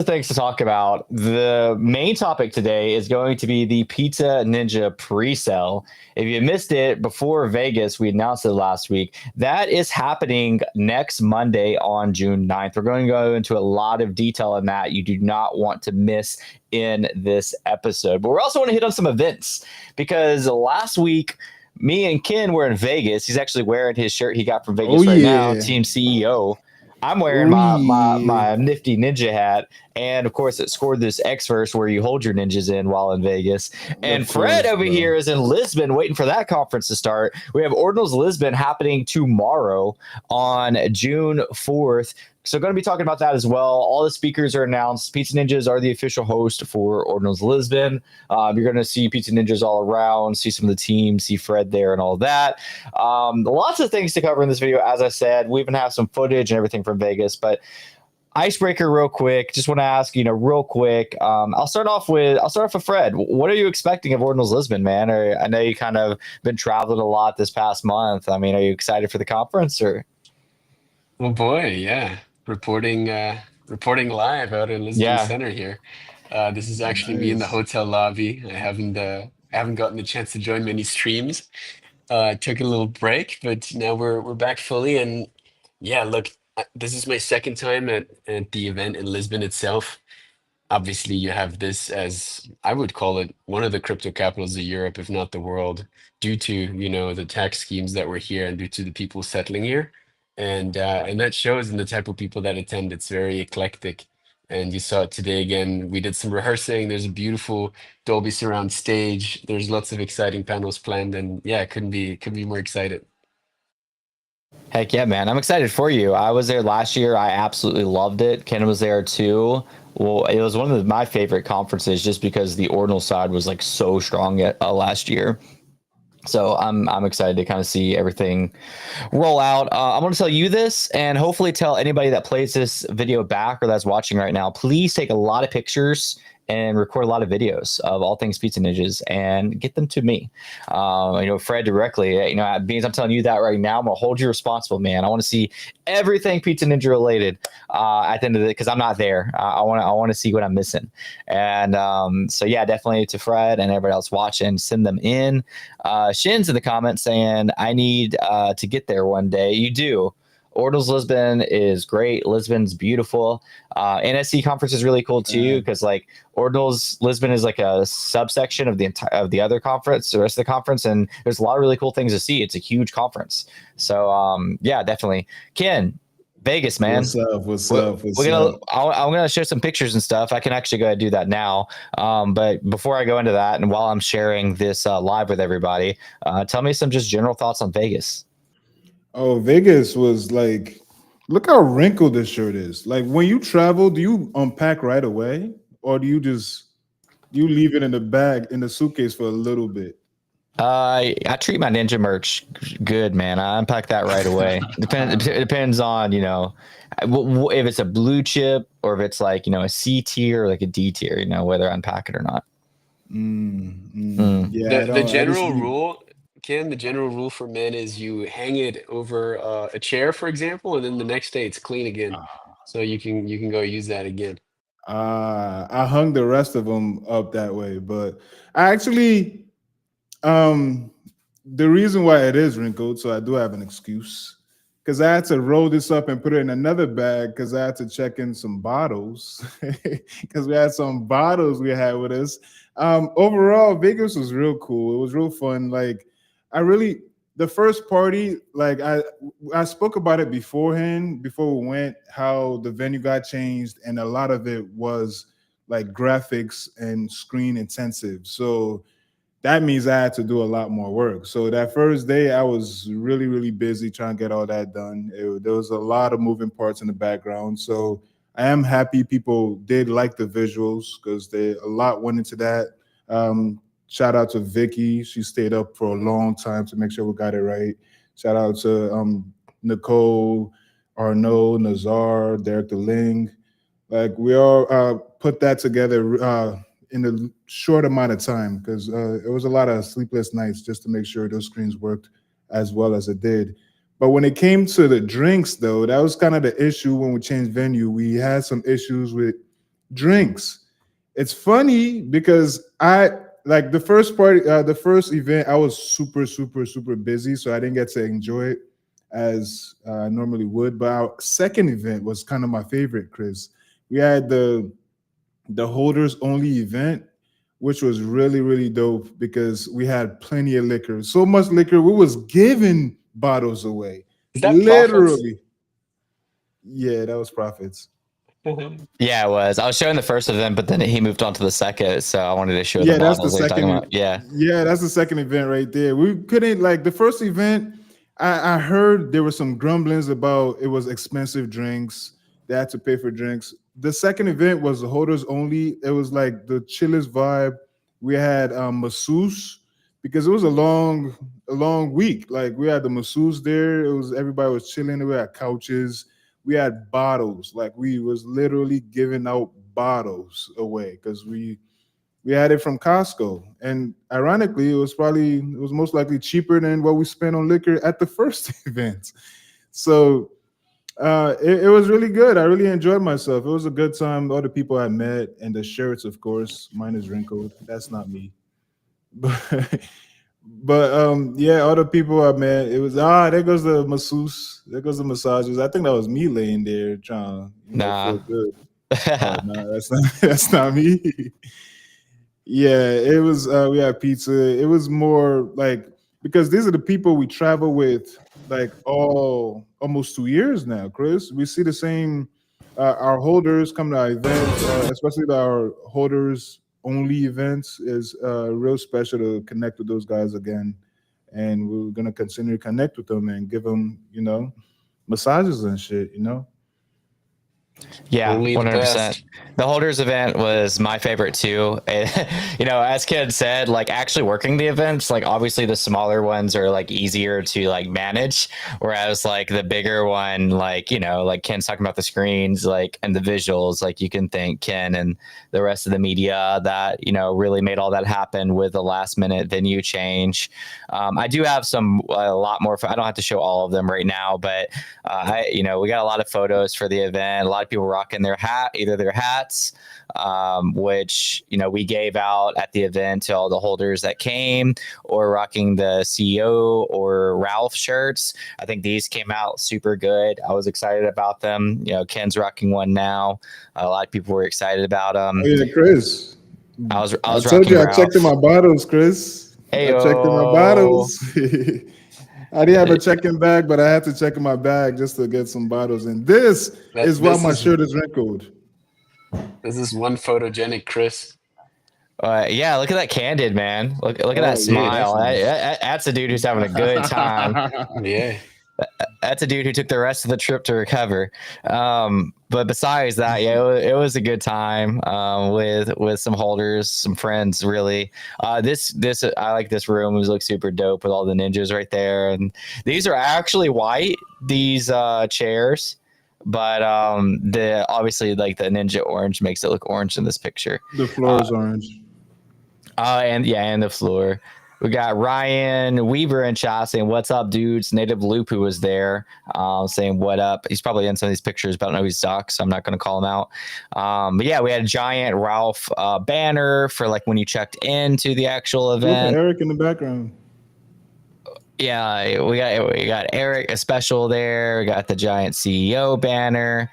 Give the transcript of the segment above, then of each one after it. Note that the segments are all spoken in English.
Things to talk about. The main topic today is going to be the Pizza Ninja pre-sale. If you missed it before Vegas, we announced it last week. That is happening next Monday on June 9th. We're going to go into a lot of detail on that you do not want to miss in this episode. But we're also going to hit on some events because last week, me and Ken were in Vegas. He's actually wearing his shirt he got from Oh Vegas right now, yeah. Team CEO. I'm wearing Oh yeah. my nifty ninja hat, and of course, it scored this Xverse where you hold your ninjas in while in Vegas. And Of Fred course, over bro. here is in Lisbon, waiting for that conference to start. We have Ordinals Lisbon happening tomorrow on June 4th. So, going to be talking about that as well. All the speakers are announced. Pizza Ninjas are the official host for Ordinals Lisbon. You're going to see Pizza Ninjas all around, see some of the teams, see Fred there, and all that. Lots of things to cover in this video. As I said, we even have some footage and everything from Vegas, but icebreaker real quick. Just want to ask, real quick. I'll start off with Fred. What are you expecting of Ordinals Lisbon, man? Or I know you kind of been traveling a lot this past month. I mean, are you excited for the conference or? Oh boy, yeah. Reporting live out in Lisbon Yeah. Center here. This is actually me in the Nice. hotel lobby. I haven't gotten the chance to join many streams. Took a little break, but now we're back fully. And yeah, look, this is my second time at the event in Lisbon itself. Obviously, you have this as I would call it one of the crypto capitals of Europe, if not the world, due to, the tax schemes that were here and due to the people settling here. And that shows in the type of people that attend. It's very eclectic. And you saw it today again. We did some rehearsing. There's a beautiful Dolby surround stage. There's lots of exciting panels planned, and yeah, couldn't be more excited. Heck yeah, man. I'm excited for you. I was there last year. I absolutely loved it. Ken was there too. Well, it was one of my favorite conferences just because the ordinal side was like so strong last year. So I'm excited to kind of see everything roll out. I'm going to tell you this and hopefully tell anybody that plays this video back or that's watching right now, please take a lot of pictures and record a lot of videos of all things Pizza Ninjas and get them to me. Fred directly, being I'm telling you that right now, I'm going to hold you responsible, man. I want to see everything Pizza Ninja related at the end of it because I'm not there. I want to see what I'm missing. And so, yeah, definitely to Fred and everybody else watching, send them in. Shin's in the comments saying, I need to get there one day. You do. Ordinals Lisbon is great. Lisbon's beautiful. NSC conference is really cool too because like Ordinals Lisbon is like a subsection of the other conference, the rest of the conference, and there's a lot of really cool things to see. It's a huge conference. So yeah, definitely. Ken, Vegas, man. What's up? What's We're, up? we're What's gonna. up? I'm gonna share some pictures and stuff. I can actually go ahead and do that now. But before I go into that, and while I'm sharing this live with everybody, tell me some just general thoughts on Vegas. Oh, Vegas was like, look how wrinkled this shirt is. Like when you travel, do you unpack right away, or do you leave it in the bag in the suitcase for a little bit? I treat my ninja merch good, man. I unpack that right away. Depends on if it's a blue chip or if it's like a C tier or like a D tier. Whether I unpack it or not. Mm. Yeah, The I the don't. I just general leave. rule, Ken, the general rule for men is you hang it over a chair, for example, and then the next day it's clean again. So you can go use that again. I hung the rest of them up that way, but I actually um the reason why it is wrinkled, so I do have an excuse. Because I had to roll this up and put it in another bag because I had to check in some bottles. Because we had some bottles we had with us. Overall, Vegas was real cool. It was real fun. Like I really the first party, like I spoke about it beforehand, before we went, how the venue got changed, and a lot of it was like graphics and screen intensive. So that means I had to do a lot more work. So that first day, I was really, really busy trying to get all that done. There was a lot of moving parts in the background. So I am happy people did like the visuals because a lot went into that. Shout out to Vicky. She stayed up for a long time to make sure we got it right. Shout out to Nicole, Arnaud, Nazar, Derek DeLing. Like we all put that together in a short amount of time because it was a lot of sleepless nights just to make sure those screens worked as well as it did. But when it came to the drinks, though, that was kind of the issue when we changed venue. We had some issues with drinks. It's funny because I like the first part, the first event. I was super, super, super busy, so I didn't get to enjoy it as I normally would. But our second event was kind of my favorite, Chris. We had the holders only event, which was really, really dope because we had plenty of liquor, so much liquor. We was giving bottles away, Is that profits? literally. Yeah, that was profits. Yeah, it was. I was showing the first of them, but then he moved on to the second, so I wanted to show the Yeah, that's the bottles that you're talking second. about. Yeah. Yeah, that's the second event right there. We couldn't like the first event. I heard there were some grumblings about it was expensive drinks. They had to pay for drinks. The second event was the holders only. It was like the chillest vibe. We had masseuse because it was a long week. Like we had the masseuse there. It was everybody was chilling. We had couches. We had bottles. Like we was literally giving out bottles away because we had it from Costco, and ironically, it was most likely cheaper than what we spent on liquor at the first event. So it was really good. I really enjoyed myself. It was a good time. All the people I met and the shirts, of course. Mine is wrinkled. That's not me. But yeah, all the people I met. It was there goes the masseuse. There goes the massages. I think that was me laying there trying to Nah. feel good. Oh no, that's not that's not me. Yeah, it was. We had pizza. It was more like because these are the people we travel with, like all almost 2 years now. Chris, we see the same. Our holders come to our events, especially our holders only events, is real special to connect with those guys again, and we're gonna continue to connect with them and give them, massages and shit. Yeah, Only the 100%. best. The holders event was my favorite too. As Kid said, like actually working the events, like obviously the smaller ones are like easier to like manage, whereas like the bigger one, like, like Ken's talking about the screens, like, and the visuals, like you can thank Ken and the rest of the media that, really made all that happen with the last minute venue change. I do have a lot more, I don't have to show all of them right now, but we got a lot of photos for the event, a lot of people rocking either their hats, which we gave out at the event to all the holders that came, or rocking the CEO or Ralph shirts. I think these came out super good. I was excited about them. Ken's rocking one now. A lot of people were excited about them. Oh yeah, Chris. I I was told rocking you I checked in Ralph. my bottles, Chris. I checked in my Heyo. bottles. I didn't have a checking bag, but I had to check in my bag just to get some bottles. And this That is why my shirt is wrinkled. this is one photogenic Chris. Yeah, look at that candid man. Look at that Oh yeah, smile. that's nice. That's a dude who's having a good time. Yeah. That's a dude who took the rest of the trip to recover. But besides that, yeah, it was a good time with some holders, some friends. Really, this I like this room. It looks super dope with all the ninjas right there, and these are actually white. These chairs. But the obviously like the ninja orange makes it look orange in this picture. The floor is orange. And the floor. We got Ryan Weaver in chat saying, "What's up, dudes?" Native Loop, who was there, saying, "What up?" He's probably in some of these pictures, but I don't know he's stuck, so I'm not going to call him out. But yeah, we had a giant Ralph banner for like when you checked into the actual Look at event. Eric in the background. Yeah, we got Eric, a special there. We got the giant CEO banner.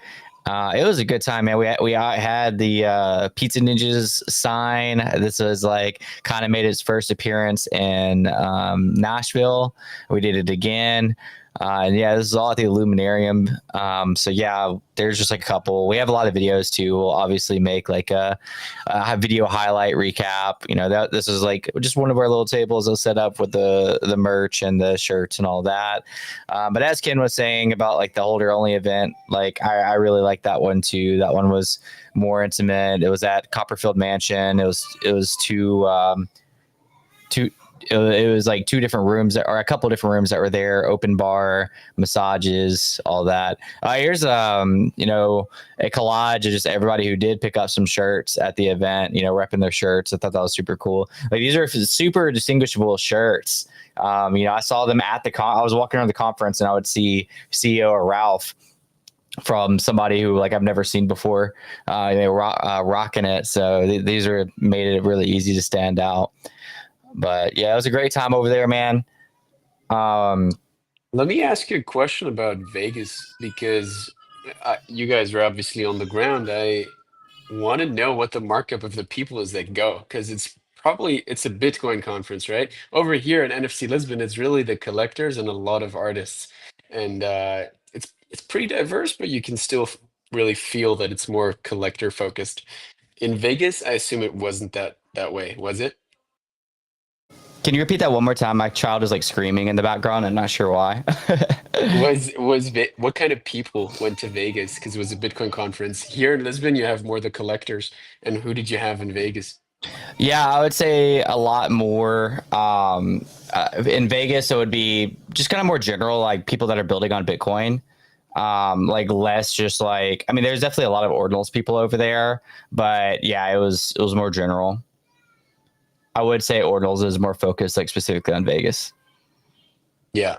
It was a good time, man. We had the Pizza Ninjas sign. This was like kind of made its first appearance in Nashville. We did it again. And yeah, this is all at the Illuminarium. So yeah, there's just like a couple. We have a lot of videos too. We'll obviously make like a video highlight recap. This is like just one of our little tables that was set up with the merch and the shirts and all that. But as Ken was saying about like the holder only event, like I really like that one too. That one was more intimate. It was at Copperfield Mansion. It was two it was like two different rooms or a couple of different rooms that were there, open bar, massages, all that. Here's a collage of just everybody who did pick up some shirts at the event, repping their shirts. I thought that was super cool. Like these are super distinguishable shirts. I saw them at I was walking around the conference and I would see CEO or Ralph from somebody who like I've never seen before. They were rocking it, so these are made it really easy to stand out. But yeah, it was a great time over there, man. Um, Let me ask you a question about Vegas because you guys are obviously on the ground. I want to know what the markup of the people is that go because it's a Bitcoin conference, right? Over here at NFC Lisbon, it's really the collectors and a lot of artists, and it's pretty diverse, but you can still really feel that it's more collector focused. In Vegas, I assume it wasn't that way, was it? can you repeat that one more time? My child is like screaming in the background. I'm not sure why. What kind of people went to Vegas? Because it was a Bitcoin conference. Here in Lisbon, you have more the collectors. And who did you have in Vegas? Yeah, I would say a lot more. In Vegas, it would be just kind of more general, like people that are building on Bitcoin. Like less just like, I mean, there's definitely a lot of ordinals people over there, but yeah, it was more general. I would say ordinals is more focused, like specifically on Vegas. Yeah,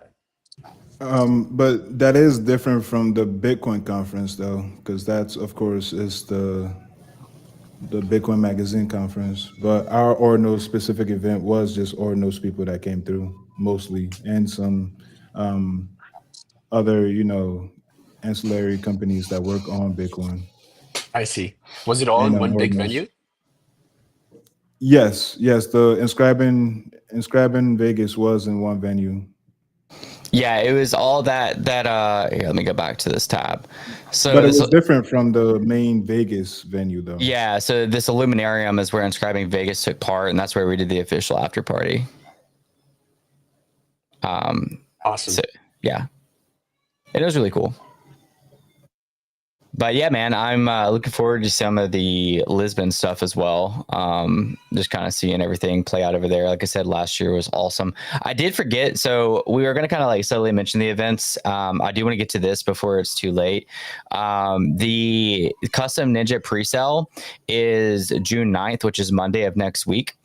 But that is different from the Bitcoin conference, though, because that's, of course, is the Bitcoin Magazine conference. But our Ordinals specific event was just Ordinals people that came through mostly, and some um, other, ancillary companies that work on Bitcoin. I see. Was it all And in one big Ordinals. venue? Yes, yes, the Inscribing Vegas was in one venue. Yeah, it was all that here, let me go back to this tab. So But it this was different from the main Vegas venue, though. yeah, so this Illuminarium is where Inscribing Vegas took part, and that's where we did the official after party. So Awesome. yeah, it was really cool. But yeah, man, I'm looking forward to some of the Lisbon stuff as well. Just kind of seeing everything play out over there. Like I said, last year was awesome. I did forget, so we were going to kind of like subtly mention the events. I do want to get to this before it's too late. The Custom Ninja pre-sale is June 9th, which is Monday of next week.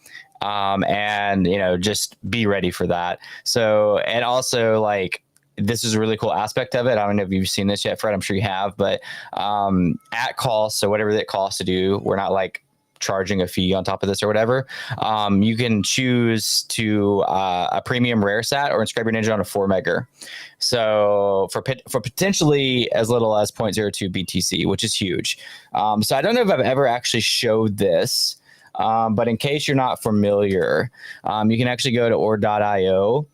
And just be ready for that. So, and also like this is a really cool aspect of it. I don't know if you've seen this yet, Fred. I'm sure you have, but at cost, so whatever it costs to do, we're not like charging a fee on top of this or whatever. You can choose to a premium rare sat or inscribe your ninja on a 4 megger. So for potentially as little as 0.02 BTC, which is huge. So I don't know if I've ever actually showed this. But in case you're not familiar, you can actually go to ord.io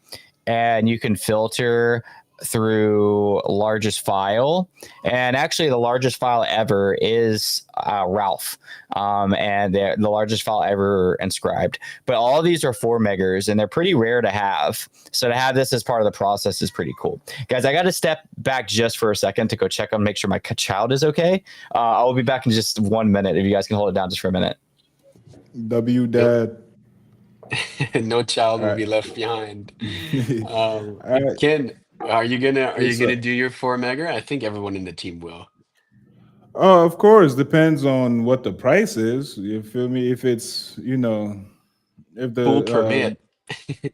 and you can filter through largest file. And actually, the largest file ever is Ralph, and the largest file ever inscribed. But all of these are 4 meggers, and they're pretty rare to have. So to have this as part of the process is pretty cool. Guys, I got to step back just for a second to go check on, make sure my child is okay. I will be back in just 1 minute if you guys can hold it down just for a minute. W Nope. Dad. No child All will right. be left behind. All right. Ken, are you What's gonna up? do your 4 megger? I think everyone in the team will. Oh, of course, depends on what the price is. You feel me? If it's, if Full the permit.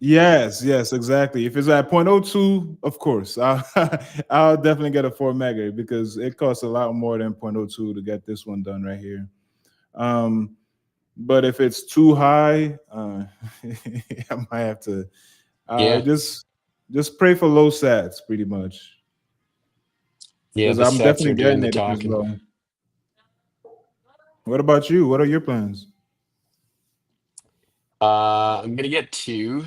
yes, yes, exactly. If it's at 0.02, of course, I'll definitely get a 4 mega because it costs a lot more than 0.02 to get this one done right here. Um, but if it's too high, I might have to Yeah, just pray for low sats, pretty much, yeah. because The I'm sets are definitely doing getting the it if it's talking. low. What about you? What are your plans? I'm gonna get two,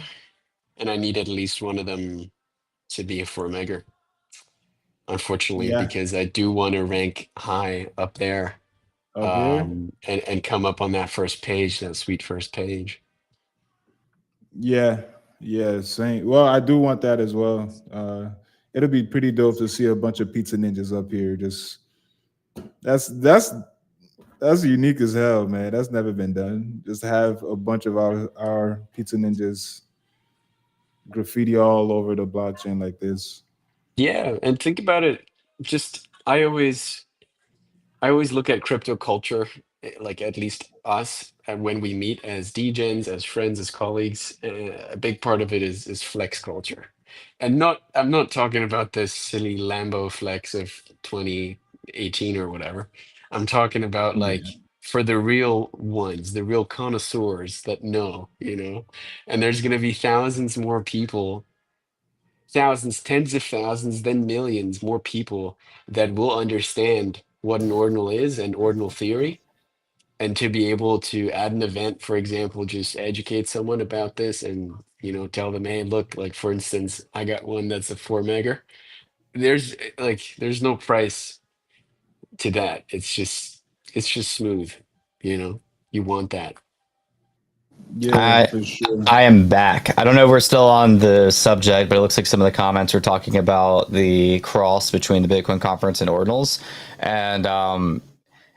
and I need at least one of them to be a 4 megger. Unfortunately, Yeah, because I do want to rank high up there, up there. and come up on that first page, that sweet first page. Yeah, yeah, same. Well, I do want that as well. It'll be pretty dope to see a bunch of pizza ninjas up here. Just that's that's that's unique as hell, man. That's never been done. Just have a bunch of our pizza ninjas graffiti all over the blockchain like this. Yeah, and think about it. Just I always look at crypto culture, like at least us, when we meet as degens, as friends, as colleagues. A big part of it is flex culture, and not I'm not talking about this silly Lambo flex of 20 18 or whatever. I'm talking about Yeah. like for the real ones, the real connoisseurs that know, you know. And there's going to be thousands more people, thousands, tens of thousands, then millions more people that will understand what an ordinal is and ordinal theory. And to be able to add an event, for example, just educate someone about this and, you know, tell them, hey, look, like for instance, I got one that's a 4 megger. There's no price to that. It's just smooth, you know. You want that. Yeah, I for sure. I am back. I don't know if we're still on the subject, but it looks like some of the comments are talking about the cross between the Bitcoin conference and ordinals. And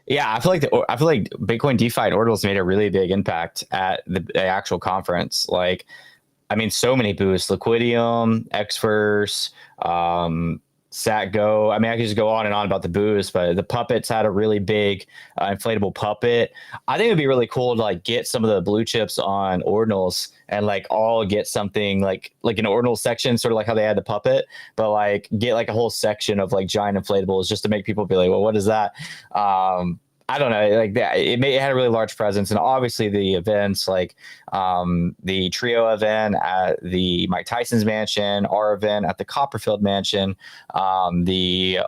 yeah, I feel like Bitcoin DeFi and ordinals made a really big impact at the actual conference. Like, I mean, so many boosts: Liquidium, Xverse, SatGo. I mean, I could just go on and on about the boosts, but the puppets had a really big inflatable puppet. I think it'd be really cool to like get some of the blue chips on ordinals and like all get something like an ordinal section, sort of like how they had the puppet, but like get like a whole section of like giant inflatables just to make people be like, well, what is that? I don't know, like that. It had a really large presence, and obviously the events like the Trio event at the Mike Tyson's mansion, our event at the Copperfield mansion, the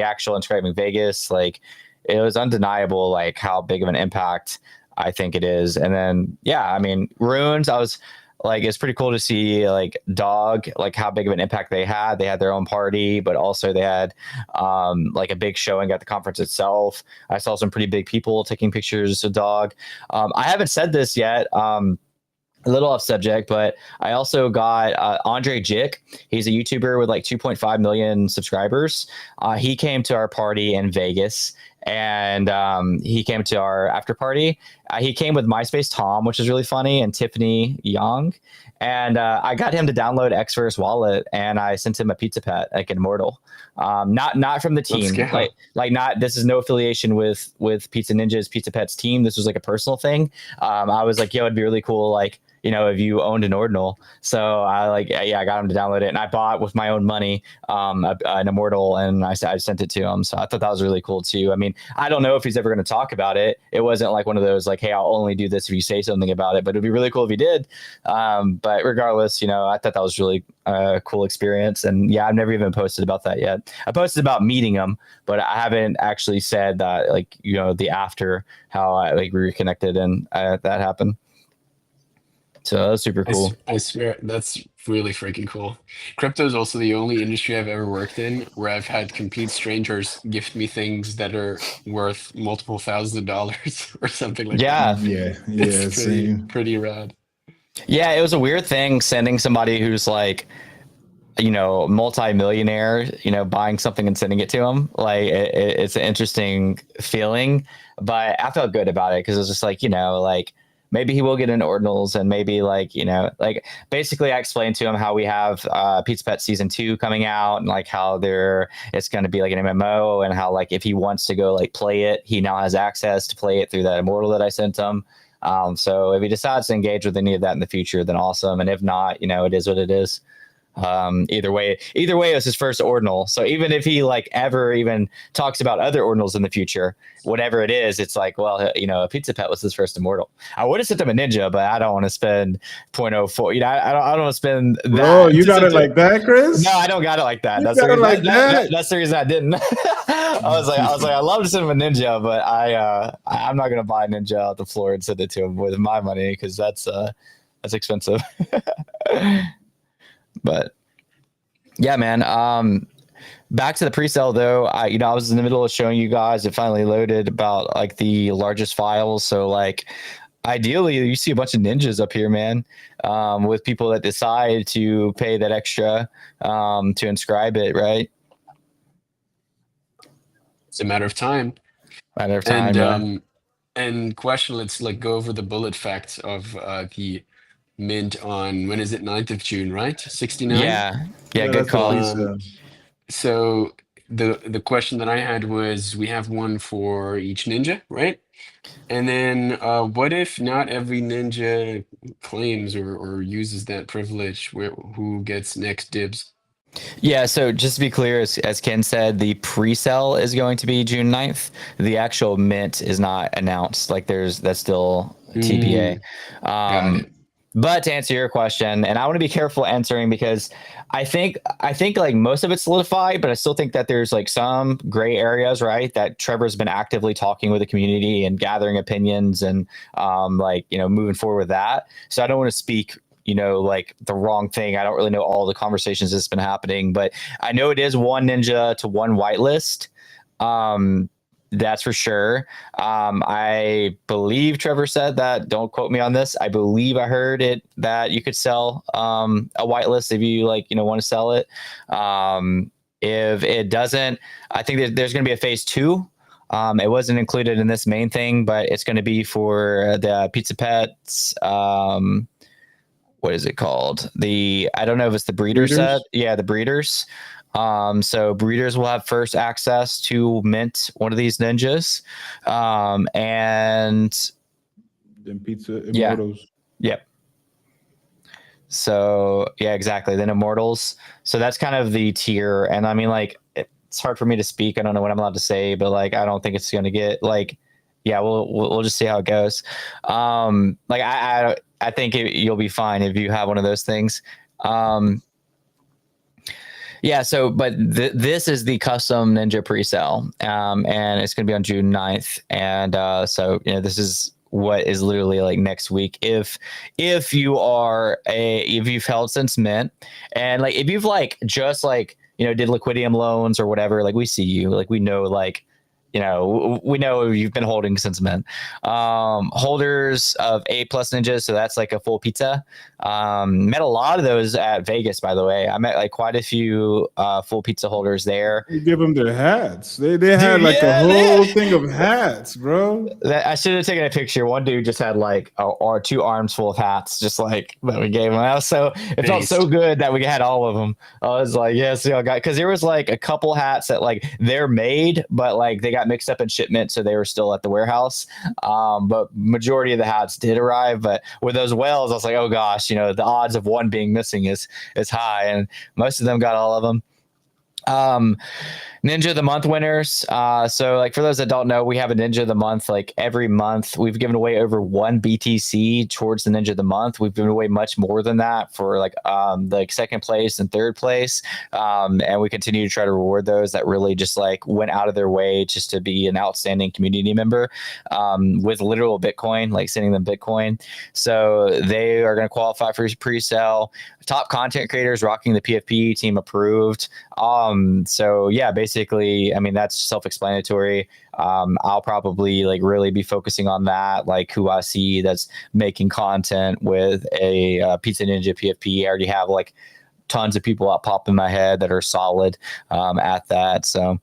actual Inscribing Vegas, like it was undeniable, like how big of an impact I think it is. And then yeah, I mean Runes, I was like it's pretty cool to see like Dog, like how big of an impact they had. They had their own party, but also they had like a big showing at the conference itself. I saw some pretty big people taking pictures of Dog. I haven't said this yet. A little off subject, but I also got Andre Jick. He's a YouTuber with like 2.5 million subscribers. He came to our party in Vegas, and he came to our after party. He came with MySpace Tom, which is really funny, and Tiffany Young. And I got him to download Xverse Wallet, and I sent him a pizza pet, like an immortal. Not from the Let's team, go. like not. This is no affiliation with Pizza Ninja's Pizza Pets team. This was like a personal thing. I was like, yo, it'd be really cool, like if you owned an ordinal. So I like, yeah, I got him to download it, and I bought with my own money an immortal, and I sent it to him. So I thought that was really cool too. I mean, I don't know if he's ever going to talk about it. It wasn't like one of those like, hey, I'll only do this if you say something about it, but it'd be really cool if he did. But regardless, I thought that was really a cool experience. And yeah, I've never even posted about that yet. I posted about meeting him, but I haven't actually said that, like, the after how we reconnected and that happened. So that was super cool. I swear that's really freaking cool. Crypto is also the only industry I've ever worked in where I've had complete strangers gift me things that are worth multiple thousands of dollars or something like that. Yeah. Yeah, It's yeah, pretty same. pretty rad. Yeah, it was a weird thing sending somebody who's like, multi-millionaire, buying something and sending it to him. Like it's an interesting feeling, but I felt good about it because it was just like, like maybe he will get into ordinals, and maybe like, like basically I explained to him how we have Pizza Pet season 2 coming out, and like how it's going to be like an MMO, and how like if he wants to go like play it, he now has access to play it through that immortal that I sent him. So if he decides to engage with any of that in the future, then awesome. And if not, it is what it is. Either way, it was his first ordinal. So even if he like ever even talks about other ordinals in the future, whatever it is, it's like, well, a Pizza Pet was his first immortal. I would have sent him a ninja, but I don't want to spend 0.04. I don't want to spend that. Bro, you got it like that, Chris? No, I don't got it like that. You That's the got it reason. like that? That's the reason I didn't. I was like, I love to send him a ninja, but I'm not gonna buy a ninja out the floor and send it to him with my money because that's expensive. But yeah, man. Back to the pre-sale though. I was in the middle of showing you guys. It finally loaded about like the largest files. So like, ideally, you see a bunch of ninjas up here, man. With people that decide to pay that extra to inscribe it, right? It's a matter of time. Matter of time. And Yeah. and question, let's like go over the bullet facts of the mint on when is it 9th of June, right? 69. Yeah. Yeah. Yeah, Good that's the call. Um, pre-sale. so the question that I had was we have one for each ninja, right? And then what if not every ninja claims or uses that privilege? Who gets next dibs? Yeah, so just to be clear, as Ken said, the pre-sale is going to be June 9th. The actual mint is not announced. Like that's still TBA. Got it. But to answer your question, and I want to be careful answering because I think like most of it's solidified, but I still think that there's like some gray areas, right? That Trevor's been actively talking with the community and gathering opinions and like moving forward with that. So I don't want to speak like the wrong thing. I don't really know all the conversations that's been happening, but I know it is one ninja to one whitelist. That's for sure. I believe Trevor said that. Don't quote me on this. I believe I heard it that you could sell a whitelist if you want to sell it. If it doesn't, I think there's going to be a phase 2. It wasn't included in this main thing, but it's going to be for the Pizza Pets. What is it called? I don't know if it's the breeder set. Yeah, the breeders. So breeders will have first access to mint one of these ninjas. And then Pizza Immortals. Yep. So yeah, exactly. Then Immortals. So that's kind of the tier. And I mean, like, it's hard for me to speak. I don't know what I'm allowed to say, but like, I don't think it's going to get like, yeah, we'll just see how it goes. Like I think you'll be fine if you have one of those things. Yeah. So, but this is the custom ninja pre-sale, and it's going to be on June 9th. And so, this is what is literally like next week. If you've held since mint, and like if you've like just like did Liquidium loans or whatever, like we see you, like we know like. We know you've been holding since mint. Holders of A+ ninjas, so that's like a full pizza. Met a lot of those at Vegas, by the way. I met like quite a few full pizza holders there. You give them their hats. They had like a whole thing of hats, bro. I should have taken a picture. One dude just had like or 2 arms full of hats, just like that we gave him. It felt so good that we had all of them. I was like, yes, y'all got, because there was like a couple hats that like they're made, but like they got mixed up in shipment, so they were still at the warehouse. But majority of the hats did arrive. But with those whales, I was like, oh gosh, the odds of one being missing is high, and most of them got all of them. Ninja of the Month winners. So like for those that don't know, we have a Ninja of the Month like every month. We've given away over 1 BTC towards the Ninja of the Month. We've given away much more than that for like second place and third place. And we continue to try to reward those that really just like went out of their way just to be an outstanding community member with literal Bitcoin, like sending them Bitcoin. So they are going to qualify for pre-sale. Top content creators rocking the PFP team approved. So yeah, basically, I mean, that's self-explanatory. I'll probably like really be focusing on that, like who I see that's making content with a Pizza Ninja PFP. I already have like tons of people that pop in my head that are solid at that. So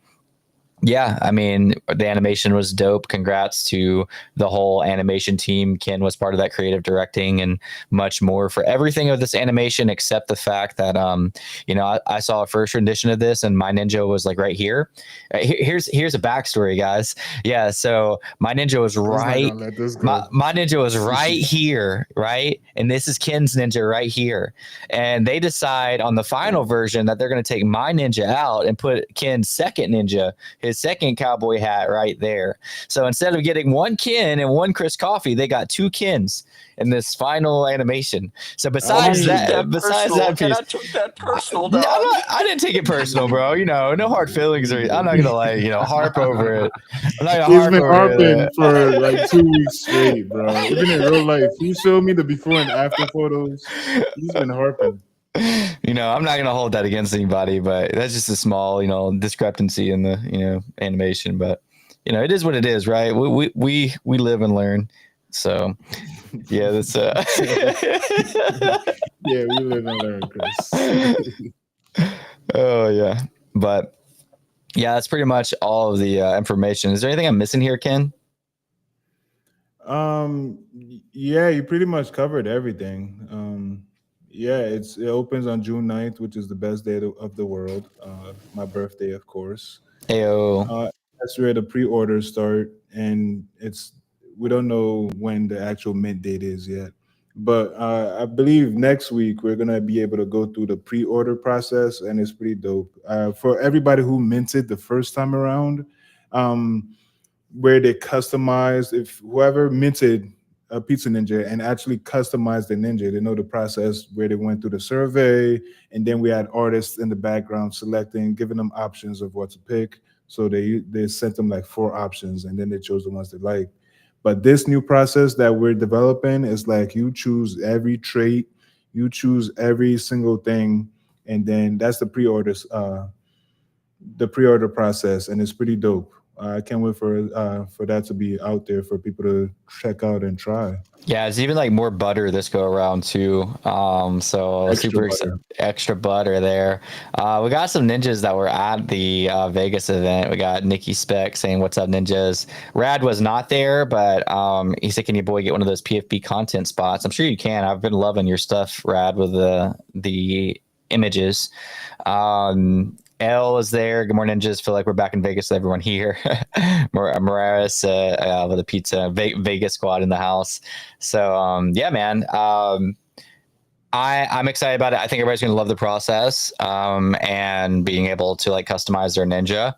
yeah, I mean, the animation was dope. Congrats to the whole animation team. Ken was part of that creative directing and much more for everything of this animation, except the fact that, I saw a first rendition of this and my ninja was like right here. Here's a backstory, guys. Yeah, so my ninja was right. My ninja was right here, right? And this is Ken's ninja right here. And they decide on the final version that they're going to take my ninja out and put Ken's second ninja, his second cowboy hat right there. So instead of getting 1 Ken and 1 Chris Coffee, they got 2 Kens in this final animation. So besides that piece, I took that personal, dog. I didn't take it personal, bro. No hard feelings, or I'm not gonna like harp over it. I'm not gonna He's been harping for like 2 weeks straight, bro. Even in real life, he showed me the before and after photos. He's been harping. I'm not gonna hold that against anybody, but that's just a small, discrepancy in the, animation. But it is what it is, right? We live and learn. So yeah, that's yeah, we live and learn, Chris. Oh yeah, but yeah, that's pretty much all of the information. Is there anything I'm missing here, Ken? Yeah, you pretty much covered everything. Yeah, it opens on June 9th, which is the best day of the world. My birthday, of course. Ayo. That's where the pre-orders start, and we don't know when the actual mint date is yet. But I believe next week we're gonna be able to go through the pre-order process, and it's pretty dope. For everybody who minted the first time around, um, where they customized, if whoever minted a Pizza Ninja and actually customized the ninja, they know the process where they went through the survey, and then we had artists in the background selecting, giving them options of what to pick. So they sent them like 4 options, and then they chose the ones they like. But this new process that we're developing is like you choose every trait, you choose every single thing, and then that's the pre-order process, and it's pretty dope. I can't wait for that to be out there for people to check out and try. Yeah, it's even like more butter this go around too. So Extra super butter. extra butter there. We got some ninjas that were at the Vegas event. We got Nikki Speck saying, "What's up, ninjas?" Rad was not there, but he said, "Can you boy get one of those PFP content spots?" I'm sure you can. I've been loving your stuff, Rad, with the images. L is there. Good morning, ninjas. Feel like we're back in Vegas with everyone here. Morales with a pizza. Vegas squad in the house. So yeah, man. I'm excited about it. I think everybody's going to love the process and being able to like customize their ninja.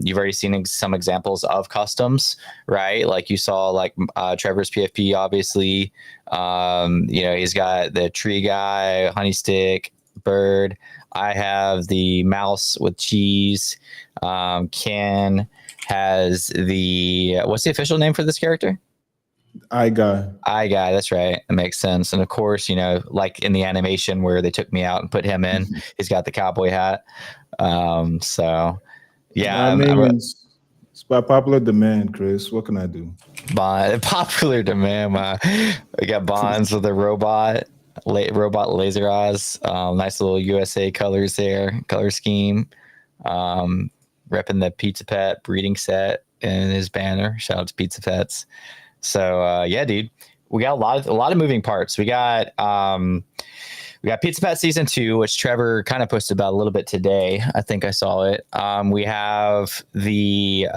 You've already seen some examples of customs, right? Like you saw like Trevor's PFP, obviously. He's got the tree guy, honey stick, bird. I have the mouse with cheese. Ken has what's the official name for this character? I got. That's right. It makes sense. And of course, like in the animation where they took me out and put him in, he's got the cowboy hat. So yeah, I mean, it's by popular demand, Chris. What can I do? Popular demand. We got Bonds with a robot laser eyes. Nice little USA colors there, color scheme. Repping the Pizza Pet breeding set in his banner. Shout out to Pizza Pets. So yeah, dude, we got a lot of moving parts. We got Pizza Pet season 2, which Trevor kind of posted about a little bit today. I think I saw it. We have the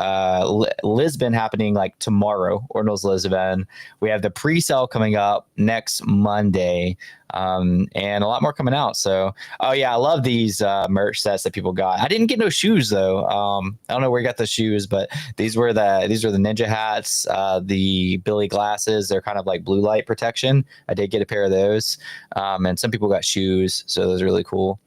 Lisbon happening like tomorrow, Ordinals Lisbon. We have the pre-sale coming up next Monday, and a lot more coming out. So, oh yeah, I love these merch sets that people got. I didn't get no shoes though. I don't know where you got the shoes, but these were the ninja hats, the Billy glasses. They're kind of like blue light protection. I did get a pair of those, and some people got shoes, so those are really cool.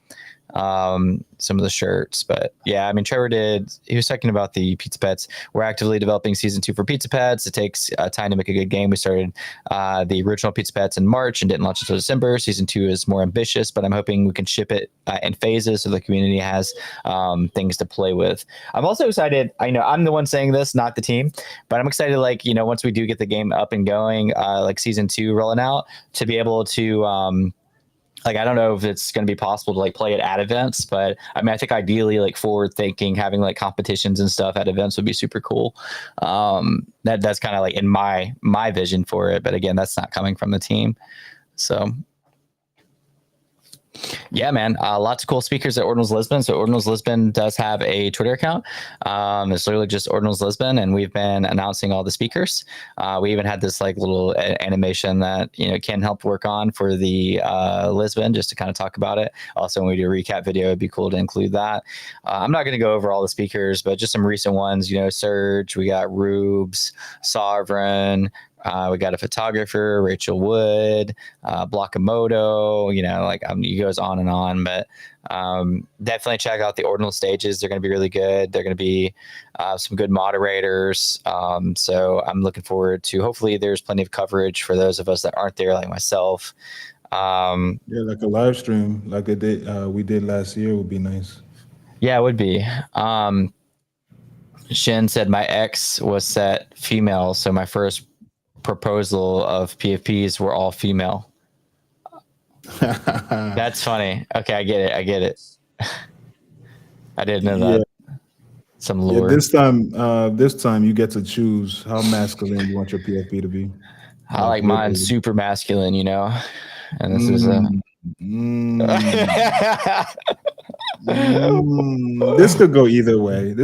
Some of the shirts, but yeah, I mean, he was talking about the Pizza Pets. We're actively developing season 2 for Pizza Pets. It takes time to make a good game. We started the original Pizza Pets in March and didn't launch until December. Season 2 is more ambitious, but I'm hoping we can ship it in phases so the community has things to play with. I'm also excited. I know I'm the one saying this, not the team, but I'm excited, like, once we do get the game up and going, like season 2 rolling out, to be able to like, I don't know if it's going to be possible to like play it at events, but I mean, I think ideally, like, forward thinking, having like competitions and stuff at events would be super cool. That's kind of like in my vision for it, but again, that's not coming from the team. So yeah, man, lots of cool speakers at Ordinals Lisbon. So Ordinals Lisbon does have a Twitter account. It's literally just Ordinals Lisbon, and we've been announcing all the speakers. We even had this like little animation that Ken helped work on for the Lisbon, just to kind of talk about it. Also, when we do a recap video, it'd be cool to include that. I'm not going to go over all the speakers, but just some recent ones. Surge, we got Rubes, Sovereign. We got a photographer, Rachel Wood, Blockamoto, it goes on, but definitely check out the Ordinal stages. They're going to be really good. They're going to be some good moderators. So I'm looking forward to, hopefully there's plenty of coverage for those of us that aren't there, like myself. Yeah, like a live stream, like we did last year would be nice. Yeah, it would be. Shin said my ex was set female, so my first proposal of PFPs were all female. That's funny. Okay, I get it. I didn't know that. Yeah. Some lore. Yeah, this time you get to choose how masculine you want your PFP to be. I like mine super masculine, and this is this could go either way.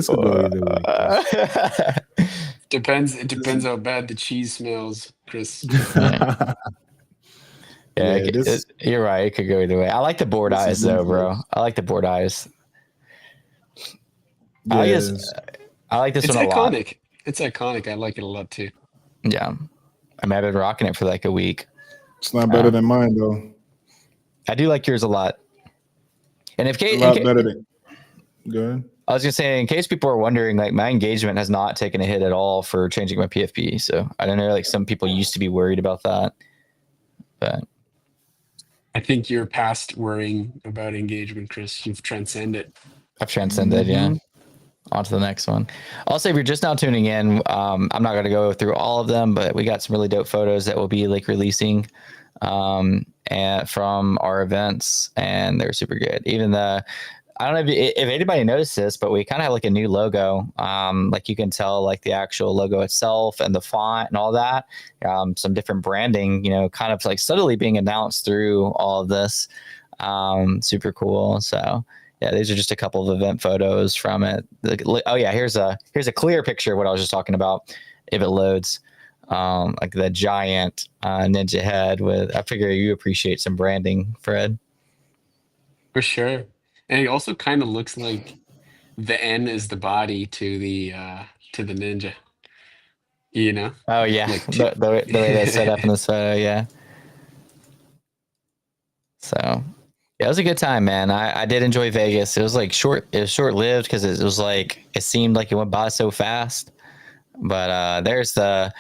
It depends how bad the cheese smells, Chris. Yeah, Yeah, this you're right. It could go either way. I like the bored this is eyes though, bro. Netflix. I like the bored eyes. I like this. Yes, I like this It's one a lot. iconic. It's iconic. I like it a lot too. Yeah. I mean, I've been rocking it for like a week. it's not better than mine though. I do like yours a lot. And A lot better than. Go ahead. I was gonna say, in case people are wondering, like my engagement has not taken a hit at all for changing my PFP. So I don't know, like some people used to be worried about that, but I think you're past worrying about engagement, Chris. You've transcended. I've transcended. Yeah. Mhm. On to the next one. Also, if you're just now tuning in, I'm not going to go through all of them, but we got some really dope photos that we'll be like releasing and from our events, and they're super good. Even I don't know if anybody noticed this, but we kind of have like a new logo. Like you can tell like the actual logo itself and the font and all that. Some different branding, kind of like subtly being announced through all of this. Super cool. So yeah, these are just a couple of event photos from it. Oh yeah, here's a clear picture of what I was just talking about. If it loads, like the giant ninja head with. I figure you appreciate some branding, Fred. For sure. And it also kind of looks like the N is the body to the ninja. You know? Oh yeah, Like the way that's set up in this photo, yeah. So yeah, it was a good time, man. I did enjoy Vegas. It was like it was short lived because it was like it seemed like it went by so fast. But there's talking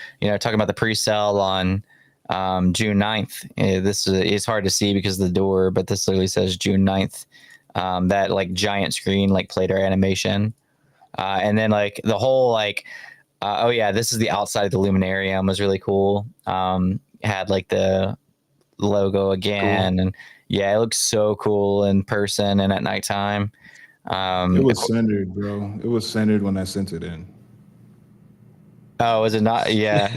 about the pre-sale on June 9th. It's hard to see because of the door, but this literally says June 9th. That like giant screen like played our animation. And then like the whole like oh yeah, this is the outside of the Luminarium, was really cool. Had like the logo again, and yeah, it looks so cool in person and at nighttime. It was centered, bro. It was centered when I sent it in. Oh, is it not? Yeah.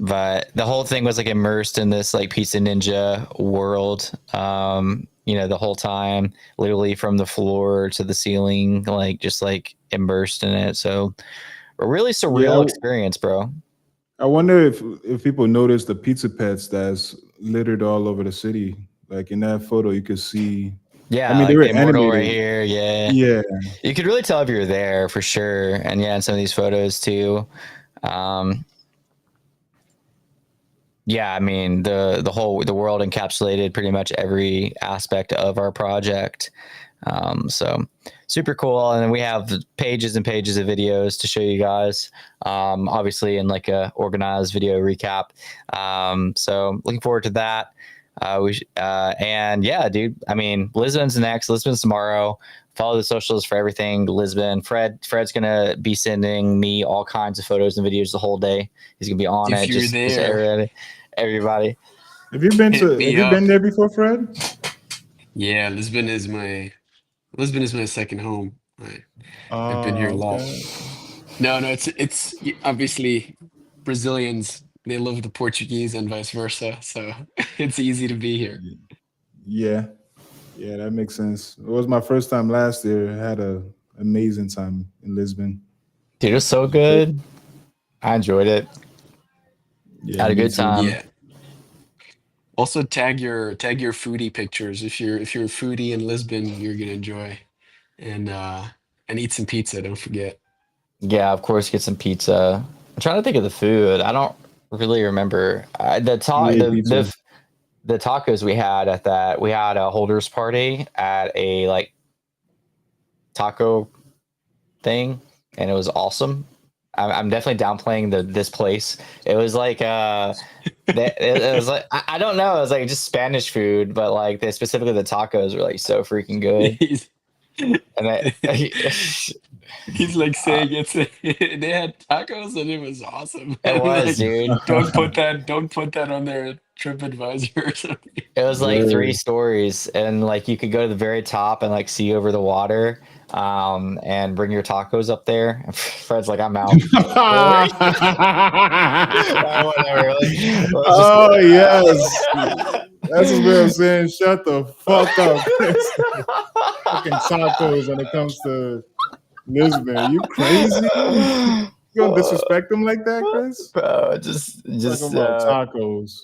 But the whole thing was like immersed in this like Pizza Ninja world. The whole time, literally from the floor to the ceiling, like just like immersed in it. So a really surreal experience, bro. I wonder if people notice the pizza pets that's littered all over the city. Like in that photo, you could see. Yeah, I mean, like they were the Immortal right animated. here. Yeah. Yeah, You could really tell if you're there for sure. And yeah, in some of these photos too. Yeah, I mean the world encapsulated pretty much every aspect of our project. So super cool. And then we have pages and pages of videos to show you guys. Obviously in like a organized video recap. So looking forward to that. And yeah, dude, I mean, Lisbon's next. Lisbon's tomorrow. Follow the socials for everything. Lisbon. Fred's gonna be sending me all kinds of photos and videos the whole day. He's gonna be on if it. you're Just there, Have everybody. you been hit me up. there before, Fred? Yeah, Lisbon is my second home. I've been here a lot. Okay. No, it's obviously Brazilians. They love the Portuguese and vice versa, so it's easy to be here. Yeah, yeah, that makes sense. It was my first time last year. I had an amazing time in Lisbon. Dude, it was so good. I enjoyed it. Yeah, Had a me good too. time. Yeah. Also tag your foodie pictures. If you're a foodie in Lisbon, you're gonna enjoy. And eat some pizza, don't forget. Yeah, of course, get some pizza. I'm trying to think of the food. I don't really remember. You ate pizza? The tacos we had at that. We had a holders party at a like taco thing, and it was awesome. I'm definitely downplaying this place. It was like it was like I don't know. It was like just Spanish food, but like specifically the tacos were like so freaking good. He's, And he's like saying they had tacos and it was awesome. it was, Like, dude. don't put that on their TripAdvisor or something. It was like 3 Word. stories, and like you could go to the very top and like see over the water, and bring your tacos up there. Fred's like, I'm out. Whatever. Oh yes, that's his way of saying shut the fuck up. Fucking tacos when it comes to Lisbon. You crazy? You gonna disrespect them like that, Chris? Bro, just Talking about tacos.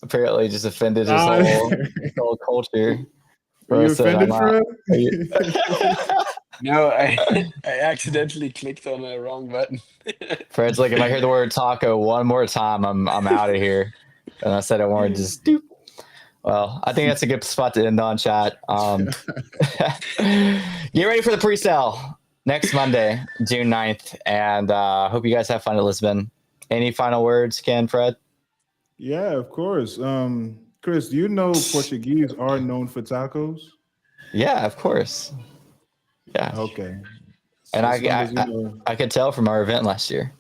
apparently just offended his Ah. whole culture. Are you Bro said, offended, "I'm out." Fred? No, I accidentally clicked on the wrong button. Fred's like, if I hear the word taco one more time, I'm out of here. And I said I wanted to just doop. Well, I think that's a good spot to end on, chat. Get ready for the pre-sale next Monday, June 9th. And hope you guys have fun at Lisbon. Any final words, Ken, Fred? Yeah, of course. Chris, do you know Portuguese are known for tacos? Yeah, of course. Yeah. Okay. And As long as you know. I could tell from our event last year.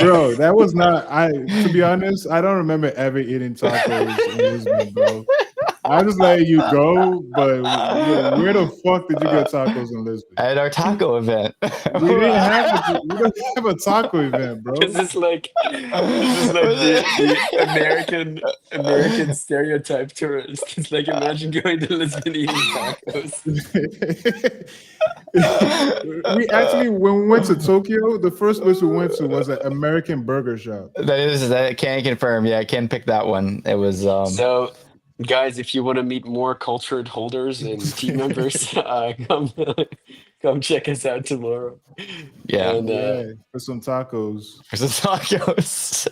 Bro, that was not to be honest, I don't remember ever eating tacos in Lisbon, bro. I just let you go, but where the fuck did you get tacos in Lisbon? At our taco event. We didn't have a taco event, bro. This is like the American stereotype tourist. It's like imagine going to Lisbon eating tacos. We actually, when we went to Tokyo, the first place we went to was an American burger shop. That can confirm. Yeah, I can pick that one. It was So, guys, if you want to meet more cultured holders and team members, come check us out tomorrow. yeah. And, Yeah, for some tacos. For some tacos.